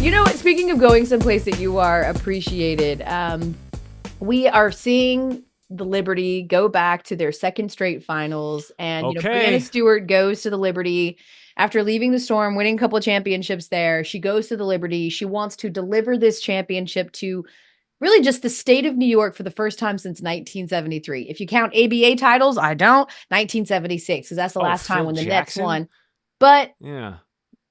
You know what? Speaking of going someplace that you are appreciated, we are seeing the Liberty go back to their second straight finals. And, Brianna Stewart goes to the Liberty after leaving the Storm, winning a couple of championships there. She goes to the Liberty. She wants to deliver this championship to really just the state of New York for the first time since 1973. If you count ABA titles, I don't. 1976, because that's the last time when the Nets won. But yeah.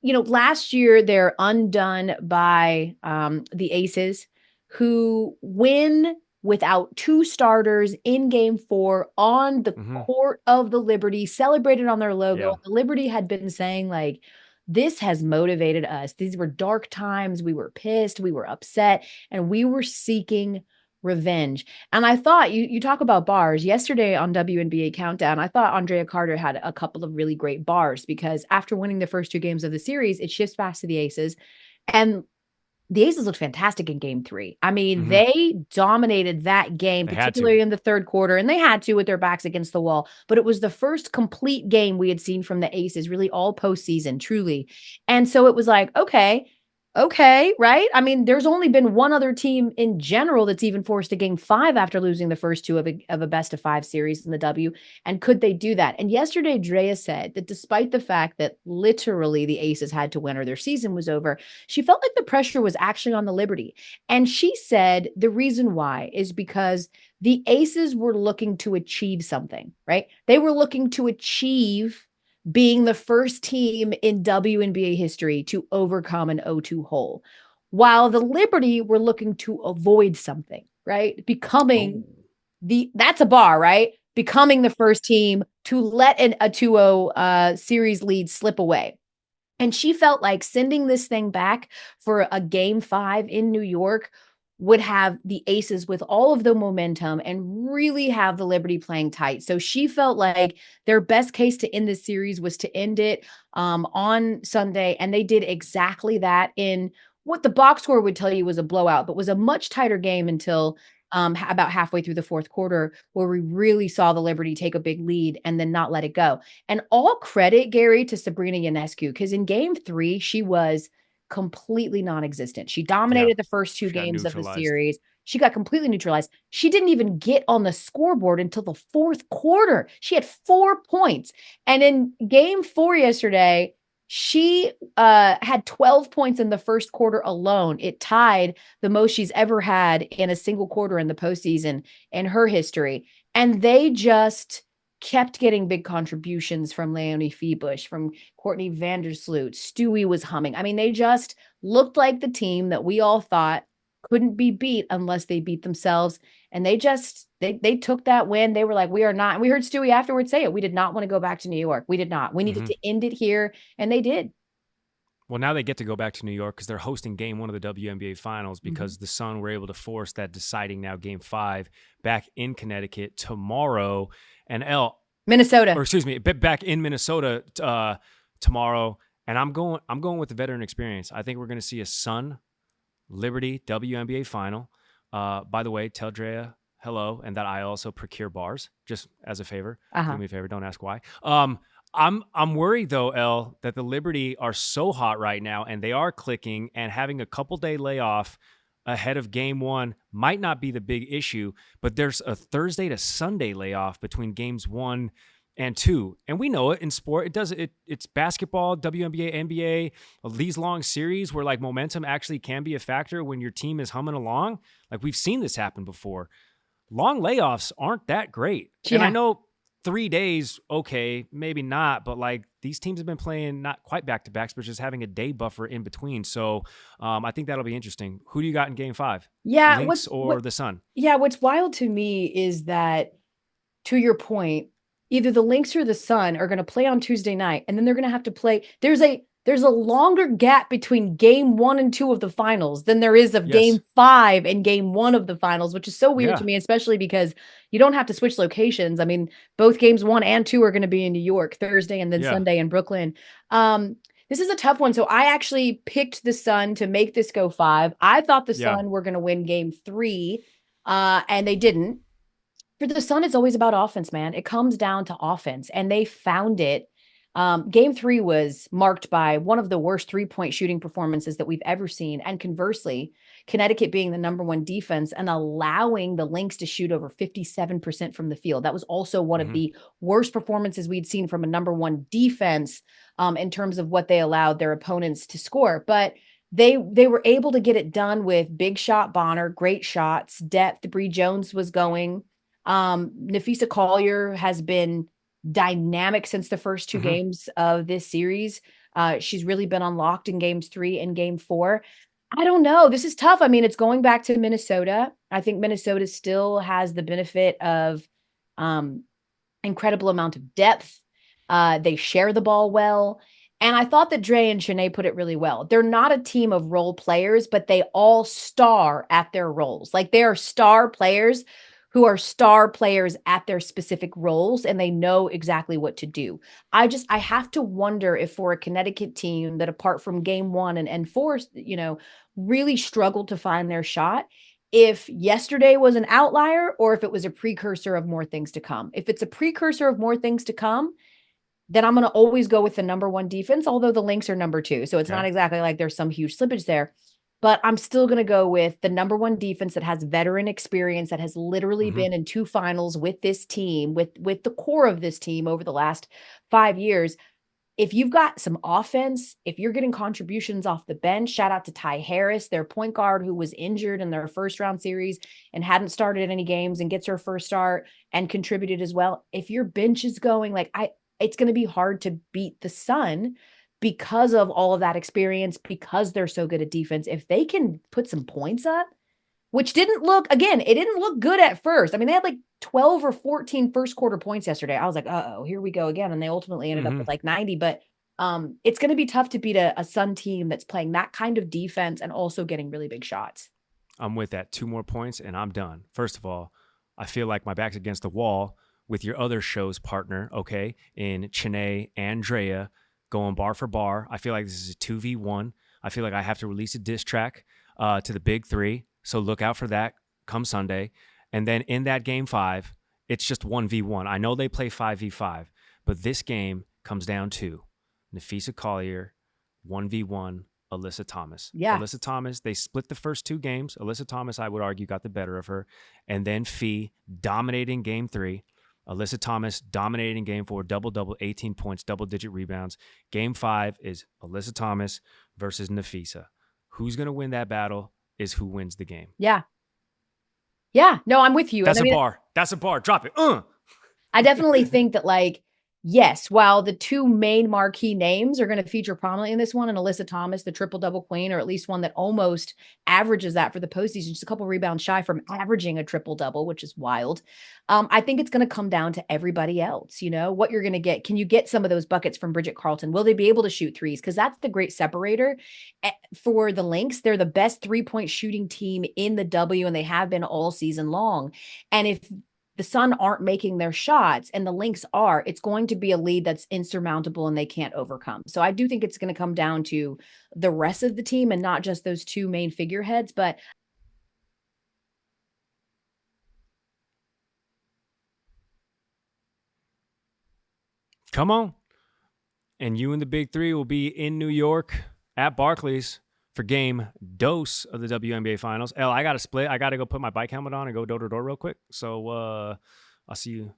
Last year they're undone by the Aces, who win without two starters in game 4 on the court of the Liberty, celebrated on their logo. Yeah. The Liberty had been saying, like, this has motivated us. These were dark times. We were pissed. We were upset. And we were seeking revenge. And I thought, you talk about bars yesterday on WNBA Countdown. I thought Andrea Carter had a couple of really great bars, because after winning the first 2 games of the series, it shifts past to the Aces, and the Aces looked fantastic in game 3. I mean, they dominated that game, particularly in the third quarter, and they had to with their backs against the wall. But it was the first complete game we had seen from the Aces, really all postseason, truly. And so it was like, okay, right? I mean, there's only been one other team in general that's even forced a game 5 after losing the first 2 of a best of 5 series in the W. And could they do that? And yesterday, Drea said that despite the fact that literally the Aces had to win or their season was over, she felt like the pressure was actually on the Liberty. And she said the reason why is because the Aces were looking to achieve something, right? They were looking to achieve being the first team in WNBA history to overcome an 0-2 hole, while the Liberty were looking to avoid something, right? Becoming that's a bar, right? Becoming the first team to let a 2-0 series lead slip away. And she felt like sending this thing back for a game 5 in New York would have the Aces with all of the momentum and really have the Liberty playing tight. So she felt like their best case to end this series was to end it on Sunday. And they did exactly that in what the box score would tell you was a blowout, but was a much tighter game until about halfway through the fourth quarter, where we really saw the Liberty take a big lead and then not let it go. And all credit, Gary, to Sabrina Ionescu, because in game 3, she was completely non-existent. She dominated the first 2 games of the series. She got completely neutralized. She didn't even get on the scoreboard until the fourth quarter. She had 4 points. And in game 4 yesterday, she had 12 points in the first quarter alone. It tied the most she's ever had in a single quarter in the postseason in her history. And they just kept getting big contributions from Leonie Feebush, from Courtney Vandersloot. Stewie was humming. I mean, they just looked like the team that we all thought couldn't be beat unless they beat themselves. And they took that win. They were like, we are not. And we heard Stewie afterwards say it. We did not want to go back to New York. We did not. We needed to end it here. And they did. Well, now they get to go back to New York because they're hosting game 1 of the WNBA Finals, because the Sun were able to force that deciding now game 5 back in Connecticut tomorrow. And Minnesota. Or excuse me, back in Minnesota tomorrow. And I'm going with the veteran experience. I think we're going to see a Sun Liberty WNBA final. By the way, tell Drea hello, and that I also procure bars, just as a favor. Do me a favor, don't ask why. I'm worried though, Elle, that the Liberty are so hot right now, and they are clicking, and having a couple day layoff ahead of game 1 might not be the big issue, but there's a Thursday to Sunday layoff between games 1 and 2. And we know it in sport. It's basketball, WNBA, NBA, these long series where like momentum actually can be a factor when your team is humming along. Like we've seen this happen before. Long layoffs aren't that great. Yeah. And I know 3 days, okay, maybe not, but like these teams have been playing not quite back-to-backs, but just having a day buffer in between. So I think that'll be interesting. Who do you got in game 5? Yeah. Lynx or the Sun? Yeah, what's wild to me is that, to your point, either the Lynx or the Sun are going to play on Tuesday night, and then they're going to have to play. There's a longer gap between game 1 and 2 of the finals than there is of game 5 and game 1 of the finals, which is so weird to me, especially because you don't have to switch locations. I mean, both games 1 and 2 are going to be in New York Thursday and then Sunday in Brooklyn. This is a tough one. So I actually picked the Sun to make this go 5. I thought the Sun were going to win game 3, and they didn't. For the Sun, it's always about offense, man. It comes down to offense, and they found it Game 3 was marked by one of the worst 3-point shooting performances that we've ever seen. And conversely, Connecticut being the number one defense and allowing the Lynx to shoot over 57% from the field. That was also one of the worst performances we'd seen from a number one defense in terms of what they allowed their opponents to score. But they were able to get it done with big shot Bonner, great shots, depth. Bree Jones was going. Nafisa Collier has been dynamic since the first two games of this series. She's really been unlocked in games 3 and game 4. I don't know. This is tough. I mean, it's going back to Minnesota. I think Minnesota still has the benefit of incredible amount of depth. They share the ball well. And I thought that Dre and Shanae put it really well. They're not a team of role players, but they all star at their roles. Like they are star players who are star players at their specific roles, and they know exactly what to do. I have to wonder if for a Connecticut team that apart from game 1 and 4, really struggled to find their shot, if yesterday was an outlier or if it was a precursor of more things to come. If it's a precursor of more things to come, then I'm going to always go with the number one defense, although the Lynx are number 2. So it's not exactly like there's some huge slippage there. But I'm still going to go with the number one defense that has veteran experience, that has literally been in 2 finals with this team, with the core of this team over the last 5 years. If you've got some offense, if you're getting contributions off the bench, shout out to Ty Harris, their point guard who was injured in their first round series and hadn't started any games and gets her first start and contributed as well. If your bench is going, it's going to be hard to beat the Sun because of all of that experience, because they're so good at defense. If they can put some points up, which it didn't look good at first. I mean, they had like 12 or 14 first quarter points yesterday. I was like, uh-oh, here we go again. And they ultimately ended up with like 90. But it's going to be tough to beat a Sun team that's playing that kind of defense and also getting really big shots. I'm with that. 2 more points and I'm done. First of all, I feel like my back's against the wall with your other show's partner, okay, in Chanae and Drea going bar for bar. I feel like this is a 2v1. I feel like I have to release a diss track to the big 3. So look out for that come Sunday. And then in that game 5, it's just 1v1. I know they play 5v5, but this game comes down to Nafisa Collier, 1v1, Alyssa Thomas. Yeah. Alyssa Thomas, they split the first 2 games. Alyssa Thomas, I would argue, got the better of her. And then Fee dominating game 3. Alyssa Thomas dominating game 4, double-double, 18 points, double-digit rebounds. Game 5 is Alyssa Thomas versus Nafisa. Who's going to win that battle is who wins the game. Yeah. Yeah. No, I'm with you. That's a bar. That's a bar. Drop it. I definitely think that yes, while the 2 main marquee names are going to feature prominently in this one, and Alyssa Thomas, the triple-double queen, or at least one that almost averages that for the postseason, just a couple rebounds shy from averaging a triple-double, which is wild. I think it's going to come down to everybody else, what you're going to get. Can you get some of those buckets from Bridget Carlton? Will they be able to shoot threes? Because that's the great separator for the Lynx. They're the best 3-point shooting team in the W, and they have been all season long. And if the Sun aren't making their shots and the Lynx are, it's going to be a lead that's insurmountable and they can't overcome. So I do think it's going to come down to the rest of the team and not just those 2 main figureheads. But come on. And you and the big 3 will be in New York at Barclays for game dose of the WNBA Finals. Elle, I got to split. I got to go put my bike helmet on and go door to door real quick. So I'll see you.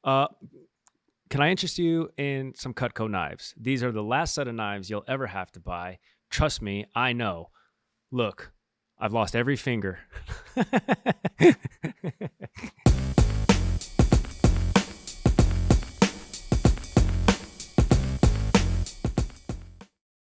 Can I interest you in some Cutco knives? These are the last set of knives you'll ever have to buy. Trust me, I know. Look, I've lost every finger.